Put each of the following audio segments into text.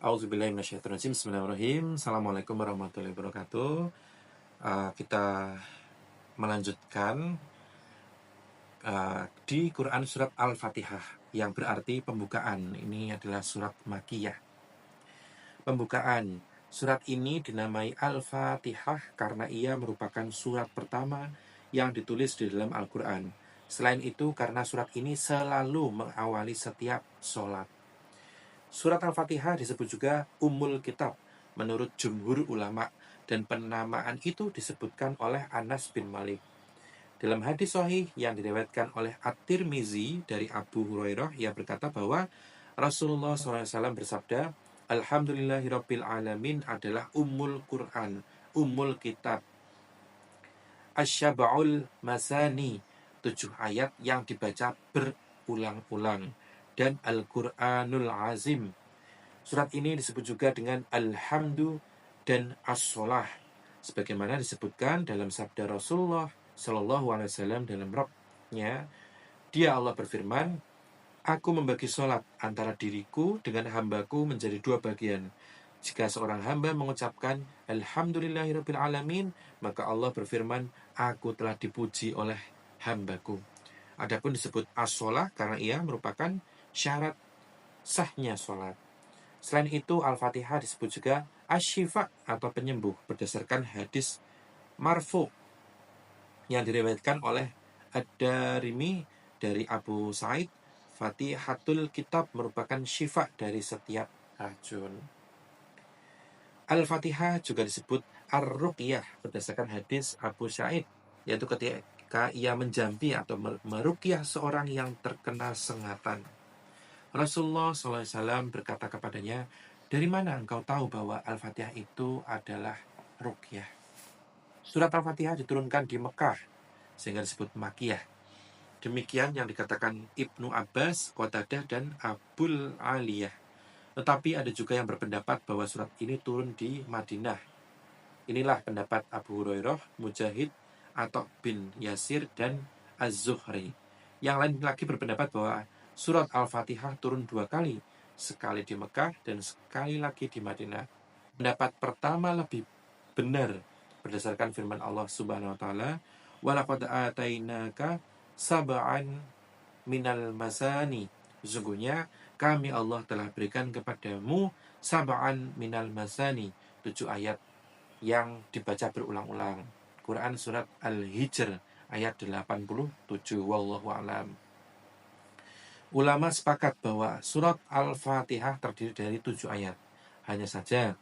Auzubillahi minasyaitonirrajim. Bismillahirrahmanirrahim. Assalamualaikum warahmatullahi wabarakatuh. Kita melanjutkan di Quran surat Al-Fatihah yang berarti pembukaan. Ini adalah surat Makkiyah. Pembukaan surat ini dinamai Al-Fatihah karena ia merupakan surat pertama yang ditulis di dalam Al-Quran. Selain itu karena surat ini selalu mengawali setiap sholat. Surat Al-Fatihah disebut juga Ummul Kitab menurut jumhur ulama, dan penamaan itu disebutkan oleh Anas bin Malik. Dalam hadis sahih yang diriwayatkan oleh At-Tirmizi dari Abu Hurairah, ia berkata bahwa Rasulullah SAW bersabda, Alhamdulillahirabbil alamin adalah Ummul Quran, Ummul Kitab. Asy-Syab'ul Masani, 7 ayat yang dibaca berulang-ulang, dan Al-Quranul Azim. Surat ini disebut juga dengan Alhamdu dan As-Sholah, sebagaimana disebutkan dalam sabda Rasulullah Shallallahu Alaihi Wasallam dalam Rabbnya, Dia Allah berfirman, Aku membagi sholat antara diriku dengan hambaku menjadi 2 bagian. Jika seorang hamba mengucapkan Alhamdulillahirabbil alamin, maka Allah berfirman, Aku telah dipuji oleh hambaku. Adapun disebut as-sholah karena ia merupakan syarat sahnya sholat. Selain itu, Al-Fatihah disebut juga Asy-Syifa atau penyembuh berdasarkan hadis marfu yang diriwayatkan oleh Ad-Darimi dari Abu Sa'id. Fatihatul Kitab merupakan syifa dari setiap racun. Al-Fatihah juga disebut Ar-Ruqyah berdasarkan hadis Abu Sa'id, yaitu ketika ia menjampi atau meruqyah seorang yang terkena sengatan. Rasulullah SAW berkata kepadanya, dari mana engkau tahu bahwa Al-Fatihah itu adalah ruqyah? Surat Al-Fatihah diturunkan di Mekah, sehingga disebut Makkiyah. Demikian yang dikatakan Ibnu Abbas, Qatadah, dan Abul Aliyah. Tetapi ada juga yang berpendapat bahwa surat ini turun di Madinah. Inilah pendapat Abu Hurairah, Mujahid, Atha bin Yasir, dan Az-Zuhri. Yang lain lagi berpendapat bahwa surat Al-Fatihah turun 2 kali, sekali di Mekah dan sekali lagi di Madinah. Pendapat pertama lebih benar berdasarkan firman Allah Subhanahu wa taala, "Walaqad atainaka sab'an minal masani." Sesungguhnya kami Allah telah berikan kepadamu sab'an minal masani, 7 ayat yang dibaca berulang-ulang. Quran surat Al-Hijr ayat 87. Wallahu a'lam. Ulama sepakat bahwa surat Al-Fatihah terdiri dari 7 ayat. Hanya saja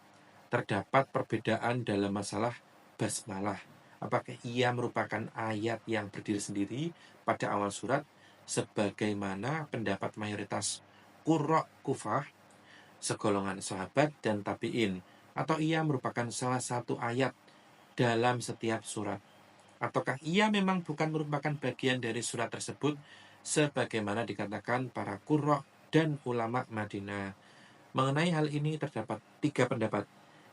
terdapat perbedaan dalam masalah basmalah. Apakah ia merupakan ayat yang berdiri sendiri pada awal surat, sebagaimana pendapat mayoritas qurra Kufah, segolongan sahabat dan tabi'in, atau ia merupakan salah satu ayat dalam setiap surat? Ataukah ia memang bukan merupakan bagian dari surat tersebut, sebagaimana dikatakan para qurra dan ulama Madinah? Mengenai hal ini terdapat 3 pendapat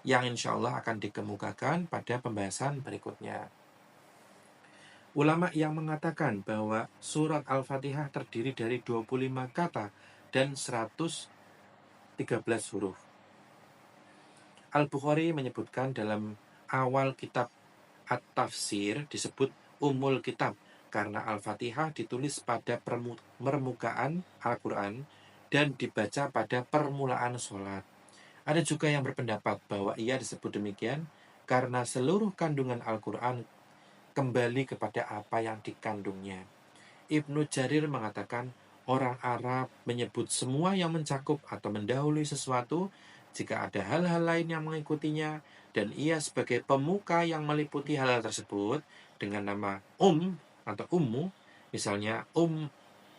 yang insya Allah akan dikemukakan pada pembahasan berikutnya. Ulama yang mengatakan bahwa surat Al-Fatihah terdiri dari 25 kata dan 113 huruf. Al-Bukhari menyebutkan dalam awal kitab At-Tafsir disebut Ummul Kitab karena Al-Fatihah ditulis pada permukaan Al-Quran dan dibaca pada permulaan sholat. Ada juga yang berpendapat bahwa ia disebut demikian karena seluruh kandungan Al-Quran kembali kepada apa yang dikandungnya. Ibnu Jarir mengatakan, orang Arab menyebut semua yang mencakup atau mendahului sesuatu jika ada hal-hal lain yang mengikutinya, dan ia sebagai pemuka yang meliputi hal-hal tersebut dengan nama atau ummu, misalnya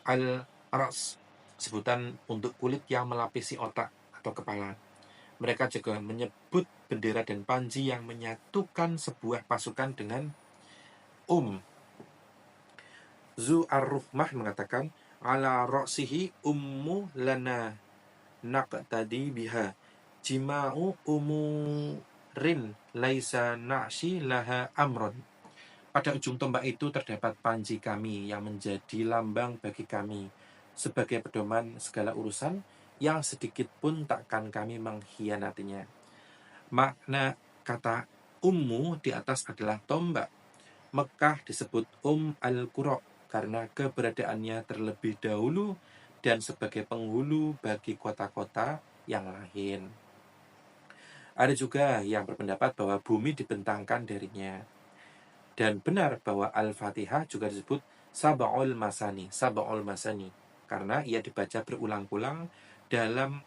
al-ras, sebutan untuk kulit yang melapisi otak atau kepala. Mereka juga menyebut bendera dan panji yang menyatukan sebuah pasukan dengan Zu Ar-Ruhmah mengatakan, ala ra'sihi ummu lana naqtadi biha jima'u umurin laisa na'shi laha amron. Pada ujung tombak itu terdapat panji kami yang menjadi lambang bagi kami sebagai pedoman segala urusan yang sedikit pun takkan kami mengkhianatinya. Makna kata ummu di atas adalah tombak. Mekah disebut al-Qura karena keberadaannya terlebih dahulu dan sebagai penghulu bagi kota-kota yang lain. Ada juga yang berpendapat bahwa bumi dibentangkan darinya. Dan benar bahwa Al-Fatihah juga disebut Sab'ul Masani, Sab'ul Masani, karena ia dibaca berulang-ulang dalam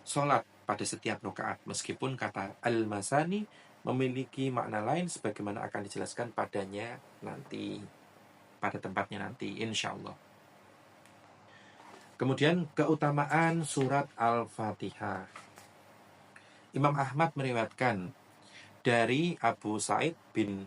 sholat pada setiap rakaat, meskipun kata Al-Masani memiliki makna lain sebagaimana akan dijelaskan padanya nanti, pada tempatnya nanti, insya Allah. Kemudian keutamaan surat Al-Fatihah. Imam Ahmad meriwayatkan dari Abu Sa'id bin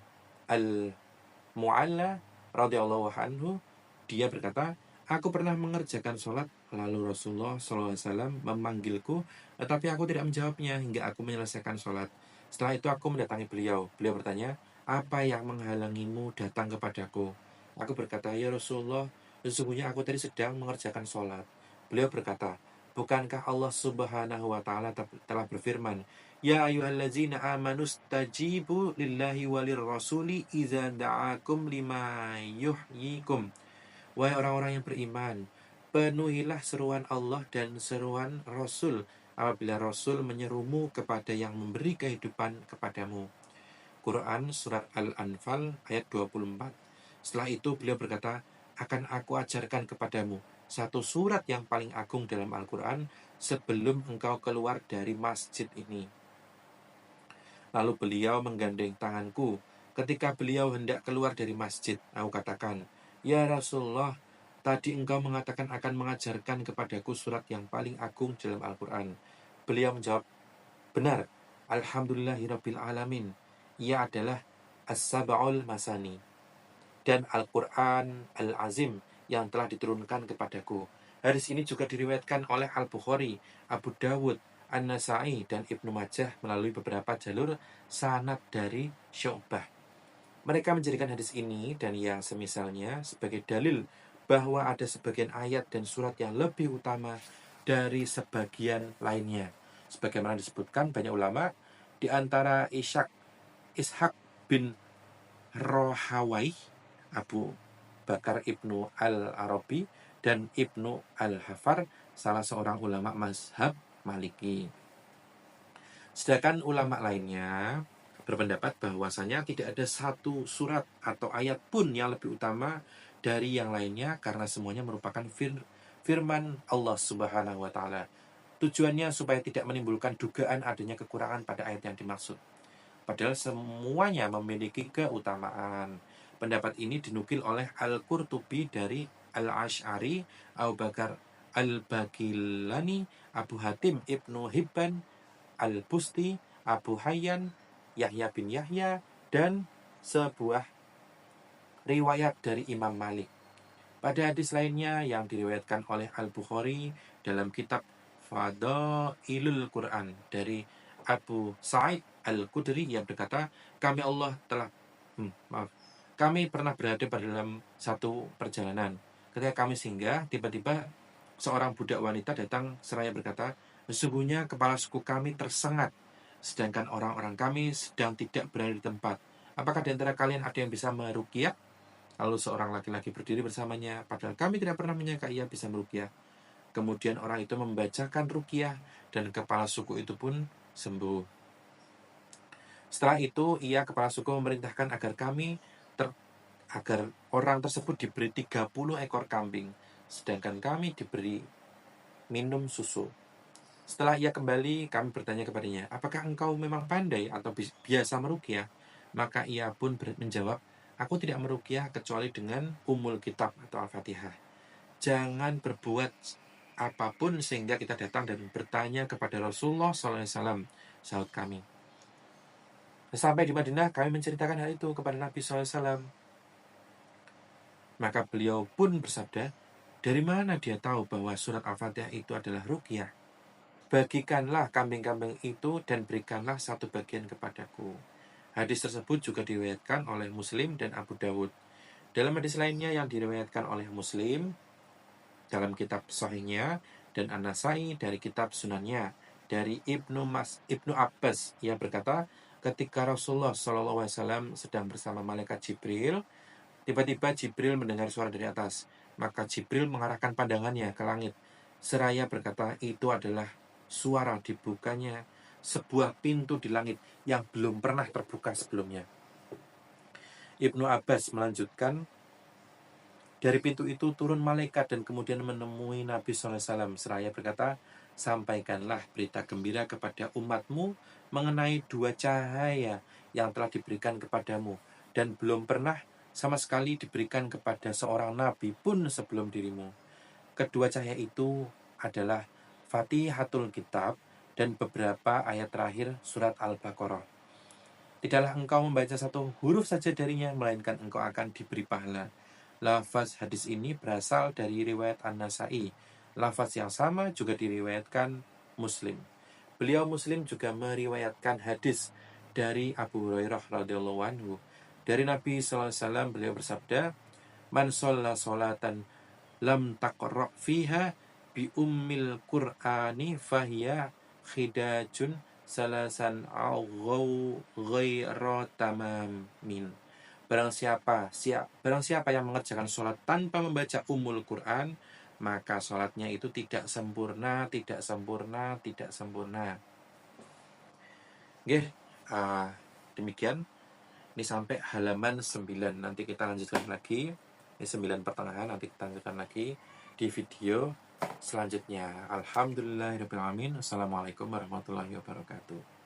Al-Mu'alla radhiyallahu anhu, dia berkata, aku pernah mengerjakan sholat, lalu Rasulullah SAW memanggilku, tetapi aku tidak menjawabnya hingga aku menyelesaikan sholat. Setelah itu aku mendatangi beliau. Beliau bertanya, apa yang menghalangimu datang kepadaku? Aku berkata, ya Rasulullah, sesungguhnya aku tadi sedang mengerjakan sholat. Beliau berkata, bukankah Allah Subhanahu wa Ta'ala telah berfirman, ya ayyuhallazina amanu stajibu lillahi walir rasuli idza da'akum lima yuhyikum. Wahai orang-orang yang beriman, penuhilah seruan Allah dan seruan Rasul apabila Rasul menyerumu kepada yang memberi kehidupan kepadamu. Quran Surat Al-Anfal ayat 24. Setelah itu beliau berkata, akan aku ajarkan kepadamu satu surat yang paling agung dalam Al-Quran sebelum engkau keluar dari masjid ini. Lalu beliau menggandeng tanganku. Ketika beliau hendak keluar dari masjid, aku katakan, ya Rasulullah, tadi engkau mengatakan akan mengajarkan kepadaku surat yang paling agung dalam Al-Quran. Beliau menjawab, benar, Alhamdulillahirabbil alamin. Ia adalah As-Sab'ul Masani dan Al-Quran Al-Azim yang telah diturunkan kepadaku. Hadis ini juga diriwayatkan oleh Al-Bukhari, Abu Dawud, An-Nasai, dan Ibnu Majah melalui beberapa jalur sanad dari Syu'bah. Mereka menjadikan hadis ini dan yang semisalnya sebagai dalil bahwa ada sebagian ayat dan surat yang lebih utama dari sebagian lainnya. Sebagaimana disebutkan banyak ulama, di antara Ishaq bin Rohawai, Abu Bakar Ibnu Al-Arabi, dan Ibnu Al-Hafar, salah seorang ulama mazhab Maliki. Sedangkan ulama lainnya berpendapat bahwasanya tidak ada satu surat atau ayat pun yang lebih utama dari yang lainnya karena semuanya merupakan firman Allah Subhanahu wa Ta'ala. Tujuannya supaya tidak menimbulkan dugaan adanya kekurangan pada ayat yang dimaksud. Padahal semuanya memiliki keutamaan. Pendapat ini dinukil oleh Al-Qurtubi dari Al-Ash'ari, Abu Bakar Al-Bagillani, Abu Hatim Ibnu Hibban, Al-Busti, Abu Hayyan, Yahya bin Yahya, dan sebuah riwayat dari Imam Malik. Pada hadis lainnya yang diriwayatkan oleh Al-Bukhari dalam kitab Fadailul Quran dari Abu Sa'id Al-Khudri yang berkata, kami pernah berada pada dalam satu perjalanan. Ketika kami singgah, tiba-tiba seorang budak wanita datang seraya berkata, sesungguhnya kepala suku kami tersengat, sedangkan orang-orang kami sedang tidak berada di tempat. Apakah di antara kalian ada yang bisa meruqyah? Lalu seorang laki-laki berdiri bersamanya, padahal kami tidak pernah menyangka ia bisa meruqyah. Kemudian orang itu membacakan ruqyah dan kepala suku itu pun sembuh. Setelah itu, kepala suku memerintahkan agar orang tersebut diberi 30 ekor kambing, sedangkan kami diberi minum susu. Setelah ia kembali, kami bertanya kepadanya, apakah engkau memang pandai atau biasa meruqyah? Maka ia pun menjawab, aku tidak meruqyah kecuali dengan Ummul Kitab atau Al-Fatihah. Jangan berbuat apapun sehingga kita datang dan bertanya kepada Rasulullah SAW, sahut kami. Sampai di Madinah, kami menceritakan hal itu kepada Nabi SAW. Maka beliau pun bersabda, dari mana dia tahu bahwa surat Al-Fatihah itu adalah ruqyah? Bagikanlah kambing-kambing itu dan berikanlah satu bagian kepadaku. Hadis tersebut juga diriwayatkan oleh Muslim dan Abu Dawud. Dalam hadis lainnya yang diriwayatkan oleh Muslim, dalam kitab Sahihnya, dan An-Nasai dari kitab Sunannya dari Ibnu Abbas yang berkata, ketika Rasulullah SAW sedang bersama malaikat Jibril, tiba-tiba Jibril mendengar suara dari atas. Maka Jibril mengarahkan pandangannya ke langit, seraya berkata, itu adalah suara dibukanya sebuah pintu di langit yang belum pernah terbuka sebelumnya. Ibnu Abbas melanjutkan, dari pintu itu turun malaikat dan kemudian menemui Nabi SAW seraya berkata, sampaikanlah berita gembira kepada umatmu mengenai 2 cahaya yang telah diberikan kepadamu dan belum pernah sama sekali diberikan kepada seorang nabi pun sebelum dirimu. Kedua cahaya itu adalah Fatihatul Kitab dan beberapa ayat terakhir surat Al-Baqarah. Tidaklah engkau membaca satu huruf saja darinya, melainkan engkau akan diberi pahala. Lafaz hadis ini berasal dari riwayat An-Nasai. Lafaz yang sama juga diriwayatkan Muslim. Beliau Muslim juga meriwayatkan hadis dari Abu Hurairah radhiyallahu anhu. Dari Nabi SAW beliau bersabda, man shalla sholatan lam taqra fiha bi ummil qur'ani fahiya khidajun salasan au ghairu tamamin. Barang siapa yang mengerjakan sholat tanpa membaca Ummul Quran, maka sholatnya itu tidak sempurna. Oke, demikian. Ini sampai halaman 9. Nanti kita lanjutkan lagi. Ini 9 pertengahan, nanti kita lanjutkan lagi di video selanjutnya. Alhamdulillahirrahmanirrahim. Assalamualaikum warahmatullahi wabarakatuh.